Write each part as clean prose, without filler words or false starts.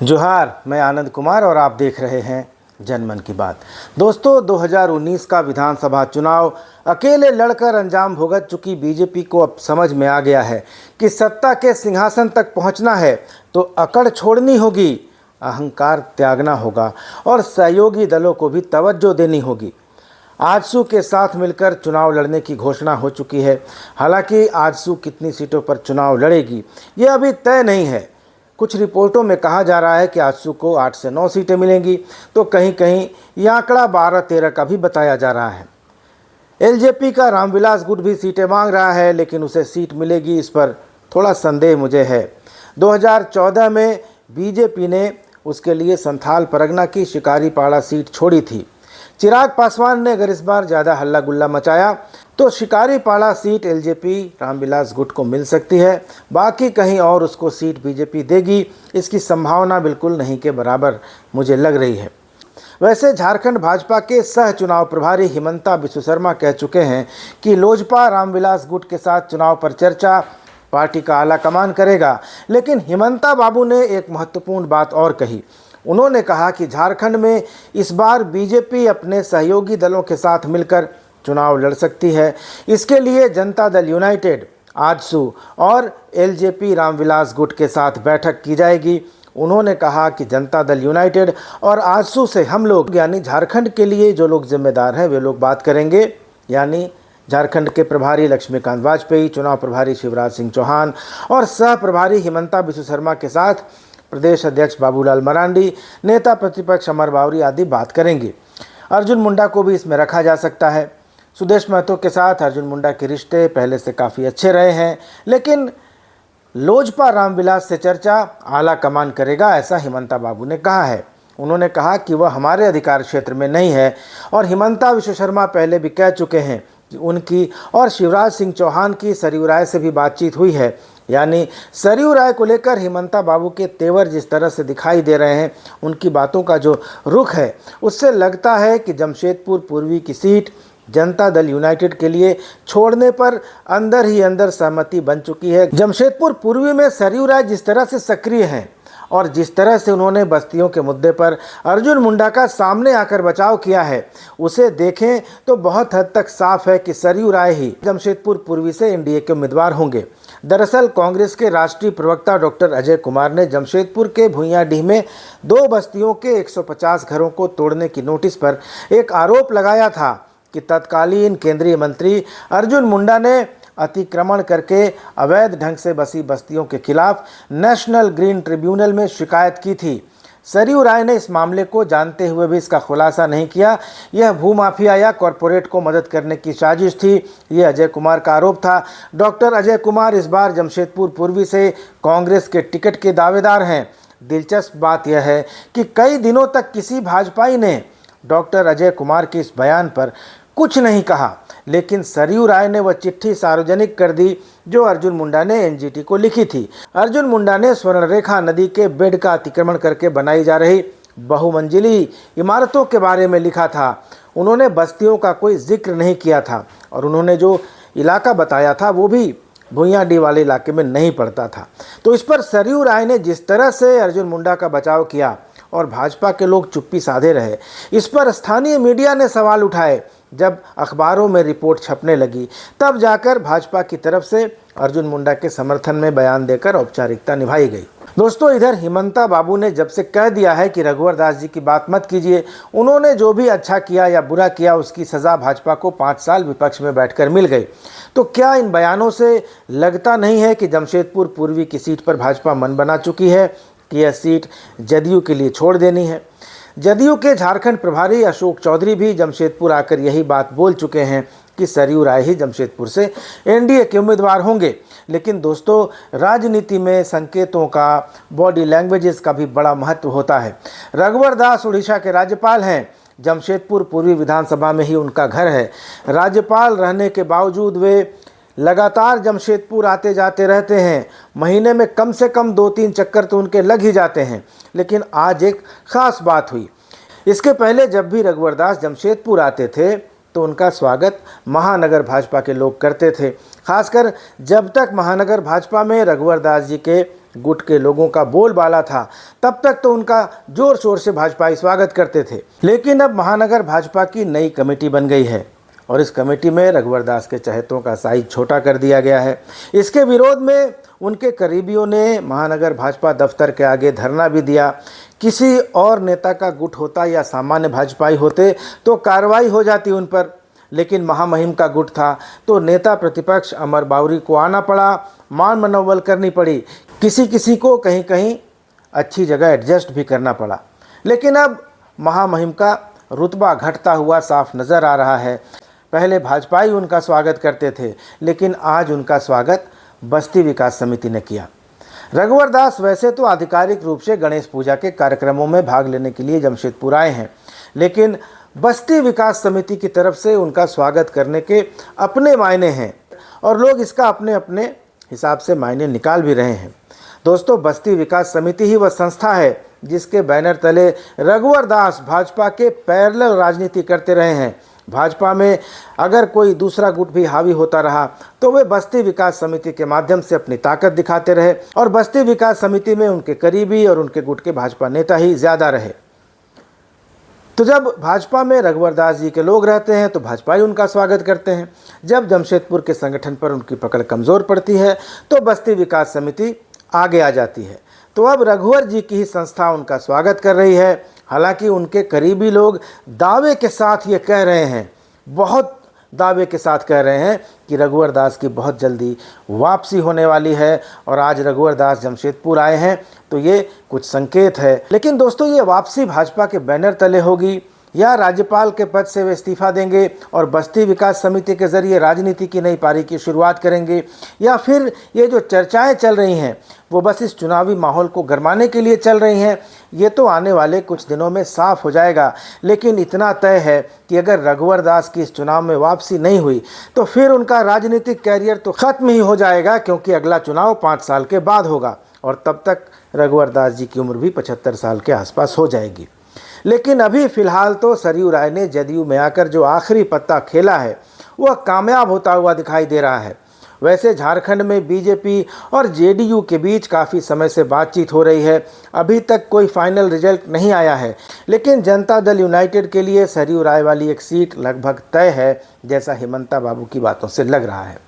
जोहार, मैं आनंद कुमार और आप देख रहे हैं जनमन की बात। दोस्तों, 2019 का विधानसभा चुनाव अकेले लड़कर अंजाम भुगत चुकी बीजेपी को अब समझ में आ गया है कि सत्ता के सिंहासन तक पहुंचना है तो अकड़ छोड़नी होगी, अहंकार त्यागना होगा और सहयोगी दलों को भी तवज्जो देनी होगी। आजसू के साथ मिलकर चुनाव लड़ने की घोषणा हो चुकी है। हालांकि आजसू कितनी सीटों पर चुनाव लड़ेगी ये अभी तय नहीं है। कुछ रिपोर्टों में कहा जा रहा है कि आजसू को 8 से 9 सीटें मिलेंगी, तो कहीं कहीं यह आंकड़ा 12-13 का भी बताया जा रहा है। एलजेपी का रामविलास गुट भी सीटें मांग रहा है, लेकिन उसे सीट मिलेगी इस पर थोड़ा संदेह मुझे है। 2014 में बीजेपी ने उसके लिए संथाल परगना की शिकारीपाड़ा सीट छोड़ी थी। चिराग पासवान ने अगर इस बार ज़्यादा हल्ला गुल्ला मचाया तो शिकारीपाड़ा सीट एलजेपी रामविलास गुट को मिल सकती है। बाकी कहीं और उसको सीट बीजेपी देगी, इसकी संभावना बिल्कुल नहीं के बराबर मुझे लग रही है। वैसे झारखंड भाजपा के सह चुनाव प्रभारी हिमंता बिस्व शर्मा कह चुके हैं कि लोजपा रामविलास गुट के साथ चुनाव पर चर्चा पार्टी का आला कमान करेगा। लेकिन हिमंता बाबू ने एक महत्वपूर्ण बात और कही। उन्होंने कहा कि झारखंड में इस बार बीजेपी अपने सहयोगी दलों के साथ मिलकर चुनाव लड़ सकती है। इसके लिए जनता दल यूनाइटेड, आजसू और एलजेपी रामविलास गुट के साथ बैठक की जाएगी। उन्होंने कहा कि जनता दल यूनाइटेड और आजसू से हम लोग यानी झारखंड के लिए जो लोग जिम्मेदार हैं वे लोग बात करेंगे, यानी झारखंड के प्रभारी लक्ष्मीकांत वाजपेयी, चुनाव प्रभारी शिवराज सिंह चौहान और सह प्रभारी हिमंता बिस्व शर्मा के साथ प्रदेश अध्यक्ष बाबूलाल मरांडी, नेता प्रतिपक्ष अमर बावरी आदि बात करेंगे। अर्जुन मुंडा को भी इसमें रखा जा सकता है। सुदेश महतो के साथ अर्जुन मुंडा के रिश्ते पहले से काफ़ी अच्छे रहे हैं, लेकिन लोजपा रामविलास से चर्चा आला कमान करेगा, ऐसा हिमंता बाबू ने कहा है। उन्होंने कहा कि वह हमारे अधिकार क्षेत्र में नहीं है और हिमंता बिस्व शर्मा पहले भी कह चुके हैं कि उनकी और शिवराज सिंह चौहान की सरयू राय से भी बातचीत हुई है। यानी सरयू राय को लेकर हिमंता बाबू के तेवर जिस तरह से दिखाई दे रहे हैं, उनकी बातों का जो रुख है, उससे लगता है कि जमशेदपुर पूर्वी की सीट जनता दल यूनाइटेड के लिए छोड़ने पर अंदर ही अंदर सहमति बन चुकी है। जमशेदपुर पूर्वी में सरयू राय जिस तरह से सक्रिय हैं और जिस तरह से उन्होंने बस्तियों के मुद्दे पर अर्जुन मुंडा का सामने आकर बचाव किया है, उसे देखें तो बहुत हद तक साफ है कि सरयू राय ही जमशेदपुर पूर्वी से एनडीए के उम्मीदवार होंगे। दरअसल कांग्रेस के राष्ट्रीय प्रवक्ता डॉक्टर अजय कुमार ने जमशेदपुर के भुइयाडीह में 2 बस्तियों के 150 घरों को तोड़ने की नोटिस पर एक आरोप लगाया था कि तत्कालीन केंद्रीय मंत्री अर्जुन मुंडा ने अतिक्रमण करके अवैध ढंग से बसी बस्तियों के खिलाफ नेशनल ग्रीन ट्रिब्यूनल में शिकायत की थी। सरयू राय ने इस मामले को जानते हुए भी इसका खुलासा नहीं किया। यह भूमाफिया या कॉरपोरेट को मदद करने की साजिश थी, यह अजय कुमार का आरोप था। डॉक्टर अजय कुमार इस बार जमशेदपुर पूर्वी से कांग्रेस के टिकट के दावेदार हैं। दिलचस्प बात यह है कि कई दिनों तक किसी भाजपाई ने डॉक्टर अजय कुमार के इस बयान पर कुछ नहीं कहा, लेकिन सरयू राय ने वह चिट्ठी सार्वजनिक कर दी जो अर्जुन मुंडा ने एनजीटी को लिखी थी। अर्जुन मुंडा ने स्वर्णरेखा नदी के बेड का अतिक्रमण करके बनाई जा रही बहुमंजिली इमारतों के बारे में लिखा था। उन्होंने बस्तियों का कोई जिक्र नहीं किया था और उन्होंने जो इलाका बताया था वो भी भुइयाडीह वाले इलाके में नहीं पड़ता था। तो इस पर सरयू राय ने जिस तरह से अर्जुन मुंडा का बचाव किया और भाजपा के लोग चुप्पी साधे रहे, इस पर स्थानीय मीडिया ने सवाल उठाए। जब अखबारों में रिपोर्ट छपने लगी तब जाकर भाजपा की तरफ से अर्जुन मुंडा के समर्थन में बयान देकर औपचारिकता निभाई गई। दोस्तों, इधर हिमंता बाबू ने जब से कह दिया है कि रघुवर दास जी की बात मत कीजिए, उन्होंने जो भी अच्छा किया या बुरा किया उसकी सज़ा भाजपा को 5 साल विपक्ष में बैठकर मिल गई, तो क्या इन बयानों से लगता नहीं है कि जमशेदपुर पूर्वी की सीट पर भाजपा मन बना चुकी है कि यह सीट जदयू के लिए छोड़ देनी है? जदयू के झारखंड प्रभारी अशोक चौधरी भी जमशेदपुर आकर यही बात बोल चुके हैं कि सरयू राय ही जमशेदपुर से एनडीए के उम्मीदवार होंगे। लेकिन दोस्तों, राजनीति में संकेतों का, बॉडी लैंग्वेजेस का भी बड़ा महत्व होता है। रघुवर दास उड़ीसा के राज्यपाल हैं। जमशेदपुर पूर्वी विधानसभा में ही उनका घर है। राज्यपाल रहने के बावजूद वे लगातार जमशेदपुर आते जाते रहते हैं। महीने में कम से कम 2-3 चक्कर तो उनके लग ही जाते हैं। लेकिन आज एक ख़ास बात हुई। इसके पहले जब भी रघुवर दास जमशेदपुर आते थे तो उनका स्वागत महानगर भाजपा के लोग करते थे। खासकर जब तक महानगर भाजपा में रघुवर दास जी के गुट के लोगों का बोलबाला था, तब तक तो उनका जोर शोर से भाजपाई स्वागत करते थे। लेकिन अब महानगर भाजपा की नई कमेटी बन गई है और इस कमेटी में रघुवर दास के चहेतों का साइज छोटा कर दिया गया है। इसके विरोध में उनके करीबियों ने महानगर भाजपा दफ्तर के आगे धरना भी दिया। किसी और नेता का गुट होता या सामान्य भाजपाई होते तो कार्रवाई हो जाती उन पर, लेकिन महामहिम का गुट था तो नेता प्रतिपक्ष अमर बावरी को आना पड़ा, मान मनोबल करनी पड़ी, किसी किसी को कहीं कहीं अच्छी जगह एडजस्ट भी करना पड़ा। लेकिन अब महामहिम का रुतबा घटता हुआ साफ नज़र आ रहा है। पहले भाजपाई उनका स्वागत करते थे, लेकिन आज उनका स्वागत बस्ती विकास समिति ने किया। रघुवर दास वैसे तो आधिकारिक रूप से गणेश पूजा के कार्यक्रमों में भाग लेने के लिए जमशेदपुर आए हैं, लेकिन बस्ती विकास समिति की तरफ से उनका स्वागत करने के अपने मायने हैं और लोग इसका अपने अपने हिसाब से मायने निकाल भी रहे हैं। दोस्तों, बस्ती विकास समिति ही वह संस्था है जिसके बैनर तले रघुवर दास भाजपा के पैरेलल राजनीति करते रहे हैं। भाजपा में अगर कोई दूसरा गुट भी हावी होता रहा तो वे बस्ती विकास समिति के माध्यम से अपनी ताकत दिखाते रहे और बस्ती विकास समिति में उनके करीबी और उनके गुट के भाजपा नेता ही ज़्यादा रहे। तो जब भाजपा में रघुवर दास जी के लोग रहते हैं तो भाजपाई उनका स्वागत करते हैं। जब जमशेदपुर के संगठन पर उनकी पकड़ कमज़ोर पड़ती है तो बस्ती विकास समिति आगे आ जाती है। तो अब रघुवर जी की ही संस्था उनका स्वागत कर रही है। हालांकि उनके करीबी लोग दावे के साथ ये कह रहे हैं, बहुत दावे के साथ कह रहे हैं कि रघुवर दास की बहुत जल्दी वापसी होने वाली है और आज रघुवर दास जमशेदपुर आए हैं तो ये कुछ संकेत है। लेकिन दोस्तों, ये वापसी भाजपा के बैनर तले होगी या राज्यपाल के पद से वे इस्तीफा देंगे और बस्ती विकास समिति के जरिए राजनीति की नई पारी की शुरुआत करेंगे, या फिर ये जो चर्चाएं चल रही हैं वो बस इस चुनावी माहौल को गरमाने के लिए चल रही हैं, ये तो आने वाले कुछ दिनों में साफ हो जाएगा। लेकिन इतना तय है कि अगर रघुवर दास की इस चुनाव में वापसी नहीं हुई तो फिर उनका राजनीतिक कैरियर तो ख़त्म ही हो जाएगा, क्योंकि अगला चुनाव 5 साल के बाद होगा और तब तक रघुवर दास जी की उम्र भी 75 साल के आसपास हो जाएगी। लेकिन अभी फ़िलहाल तो सरयू राय ने जदयू में आकर जो आखिरी पत्ता खेला है वह कामयाब होता हुआ दिखाई दे रहा है। वैसे झारखंड में बीजेपी और जेडीयू के बीच काफ़ी समय से बातचीत हो रही है, अभी तक कोई फाइनल रिजल्ट नहीं आया है, लेकिन जनता दल यूनाइटेड के लिए सरयू राय वाली एक सीट लगभग तय है, जैसा हेमंता बाबू की बातों से लग रहा है।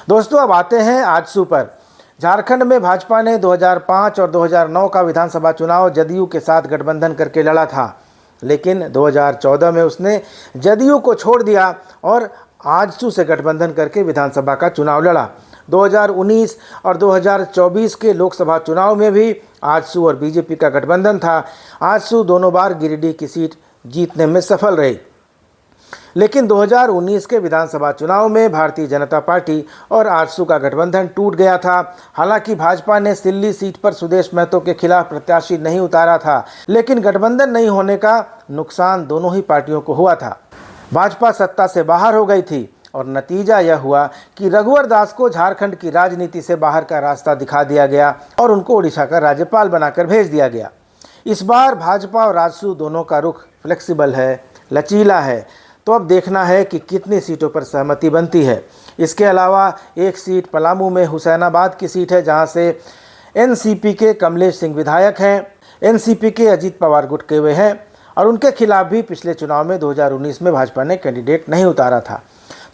दोस्तों, अब आते हैं आजसू पर। झारखंड में भाजपा ने 2005 और 2009 का विधानसभा चुनाव जदयू के साथ गठबंधन करके लड़ा था, लेकिन 2014 में उसने जदयू को छोड़ दिया और आजसू से गठबंधन करके विधानसभा का चुनाव लड़ा। 2019 और 2024 के लोकसभा चुनाव में भी आजसू और बीजेपी का गठबंधन था। आजसू दोनों बार गिरिडीह की सीट जीतने में सफल रही, लेकिन 2019 के विधानसभा चुनाव में भारतीय जनता पार्टी और आजसू का गठबंधन टूट गया था। हालांकि भाजपा ने सिल्ली सीट पर सुदेश महतो के खिलाफ प्रत्याशी नहीं उतारा था, लेकिन गठबंधन नहीं होने का नुकसान दोनों ही पार्टियों को हुआ था। भाजपा सत्ता से बाहर हो गई थी और नतीजा यह हुआ कि रघुवर दास को झारखंड की राजनीति से बाहर का रास्ता दिखा दिया गया और उनको उड़ीसा का राज्यपाल बनाकर भेज दिया गया। इस बार भाजपा और आजसू दोनों का रुख फ्लेक्सिबल है, लचीला है, तो अब देखना है कि कितनी सीटों पर सहमति बनती है। इसके अलावा एक सीट पलामू में हुसैनाबाद की सीट है, जहां से एनसीपी के कमलेश सिंह विधायक हैं। एनसीपी के अजीत पवार गुट के वे हैं और उनके खिलाफ भी पिछले चुनाव में 2019 में भाजपा ने कैंडिडेट नहीं उतारा था।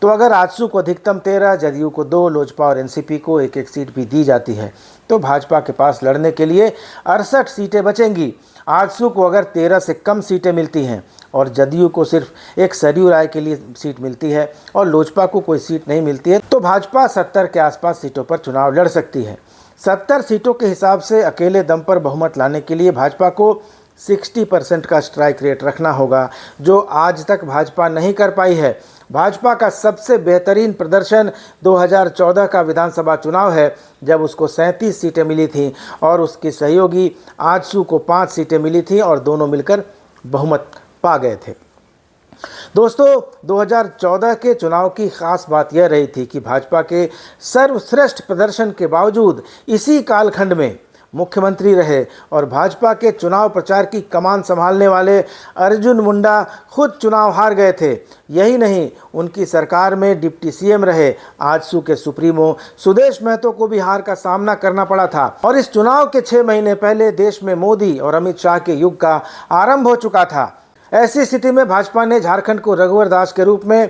तो अगर आजसू को अधिकतम 13, जदयू को 2, लोजपा और एनसीपी को एक एक सीट भी दी जाती है तो भाजपा के पास लड़ने के लिए 68 सीटें बचेंगी। आजसू को अगर 13 से कम सीटें मिलती हैं और जदयू को सिर्फ एक सरयू राय के लिए सीट मिलती है और लोजपा को कोई सीट नहीं मिलती है तो भाजपा 70 के आसपास सीटों पर चुनाव लड़ सकती है। 70 सीटों के हिसाब से अकेले दम पर बहुमत लाने के लिए भाजपा को 60% का स्ट्राइक रेट रखना होगा, जो आज तक भाजपा नहीं कर पाई है। भाजपा का सबसे बेहतरीन प्रदर्शन 2014 का विधानसभा चुनाव है, जब उसको 37 सीटें मिली थीं और उसके सहयोगी आजसू को 5 सीटें मिली थीं और दोनों मिलकर बहुमत पा गए थे। दोस्तों, 2014 के चुनाव की खास बात यह रही थी कि भाजपा के सर्वश्रेष्ठ प्रदर्शन के बावजूद इसी कालखंड में मुख्यमंत्री रहे और भाजपा के चुनाव प्रचार की कमान संभालने वाले अर्जुन मुंडा खुद चुनाव हार गए थे। यही नहीं, उनकी सरकार में डिप्टी सीएम रहे आजसू के सुप्रीमो सुदेश महतो को भी हार का सामना करना पड़ा था। और इस चुनाव के 6 महीने पहले देश में मोदी और अमित शाह के युग का आरंभ हो चुका था। ऐसी स्थिति में भाजपा ने झारखंड को रघुवर दास के रूप में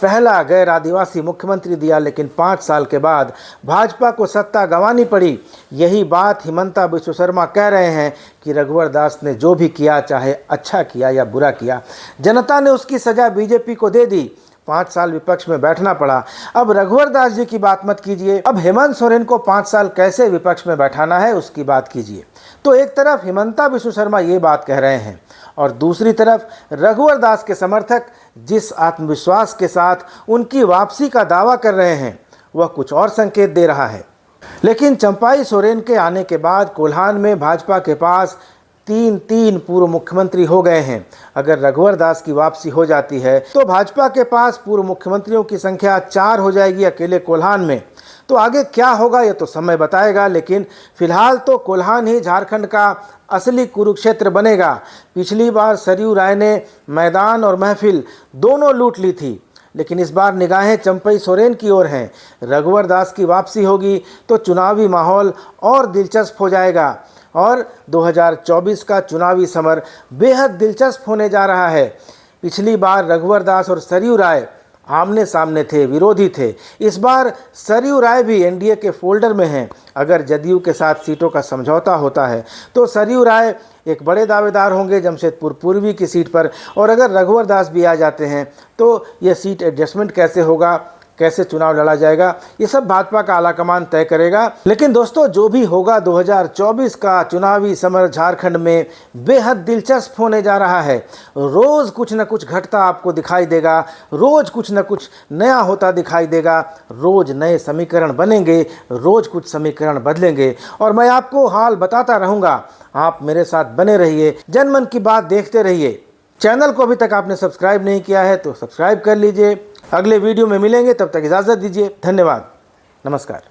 पहला गैर आदिवासी मुख्यमंत्री दिया, लेकिन 5 साल के बाद भाजपा को सत्ता गंवानी पड़ी। यही बात हिमंता बिश्व शर्मा कह रहे हैं कि रघुवर दास ने जो भी किया, चाहे अच्छा किया या बुरा किया, जनता ने उसकी सजा बीजेपी को दे दी। 5 साल विपक्ष में बैठना पड़ा। अब रघुवर दास जी की बात मत कीजिए, अब हेमंत सोरेन को 5 साल कैसे विपक्ष में बैठाना है उसकी बात कीजिए। तो एक तरफ हिमंता बिश्व शर्मा ये बात कह रहे हैं और दूसरी तरफ रघुवर दास के समर्थक जिस आत्मविश्वास के साथ उनकी वापसी का दावा कर रहे हैं, वह कुछ और संकेत दे रहा है। लेकिन चंपाई सोरेन के आने के बाद कोल्हान में भाजपा के पास 3 पूर्व मुख्यमंत्री हो गए हैं। अगर रघुवर दास की वापसी हो जाती है तो भाजपा के पास पूर्व मुख्यमंत्रियों की संख्या 4 हो जाएगी अकेले कोल्हान में। तो आगे क्या होगा ये तो समय बताएगा, लेकिन फिलहाल तो कोल्हान ही झारखंड का असली कुरुक्षेत्र बनेगा। पिछली बार सरयू राय ने मैदान और महफिल दोनों लूट ली थी, लेकिन इस बार निगाहें चंपई सोरेन की ओर हैं। रघुवर दास की वापसी होगी तो चुनावी माहौल और दिलचस्प हो जाएगा और 2024 का चुनावी समर बेहद दिलचस्प होने जा रहा है। पिछली बार रघुवर दास और सरयू राय आमने सामने थे, विरोधी थे। इस बार सरयू राय भी एनडीए के फोल्डर में हैं। अगर जदयू के साथ सीटों का समझौता होता है तो सरयू राय एक बड़े दावेदार होंगे जमशेदपुर पूर्वी की सीट पर, और अगर रघुवर दास भी आ जाते हैं तो ये सीट एडजस्टमेंट कैसे होगा, कैसे चुनाव लड़ा जाएगा, ये सब भाजपा का आलाकमान तय करेगा। लेकिन दोस्तों, जो भी होगा 2024 का चुनावी समर झारखंड में बेहद दिलचस्प होने जा रहा है। रोज़ कुछ न कुछ घटता आपको दिखाई देगा, रोज़ कुछ न कुछ नया होता दिखाई देगा, रोज़ नए समीकरण बनेंगे, रोज़ कुछ समीकरण बदलेंगे और मैं आपको हाल बताता रहूँगा। आप मेरे साथ बने रहिए, जनमन की बात देखते रहिए। चैनल को अभी तक आपने सब्सक्राइब नहीं किया है तो सब्सक्राइब कर लीजिए। अगले वीडियो में मिलेंगे, तब तक इजाज़त दीजिए। धन्यवाद, नमस्कार।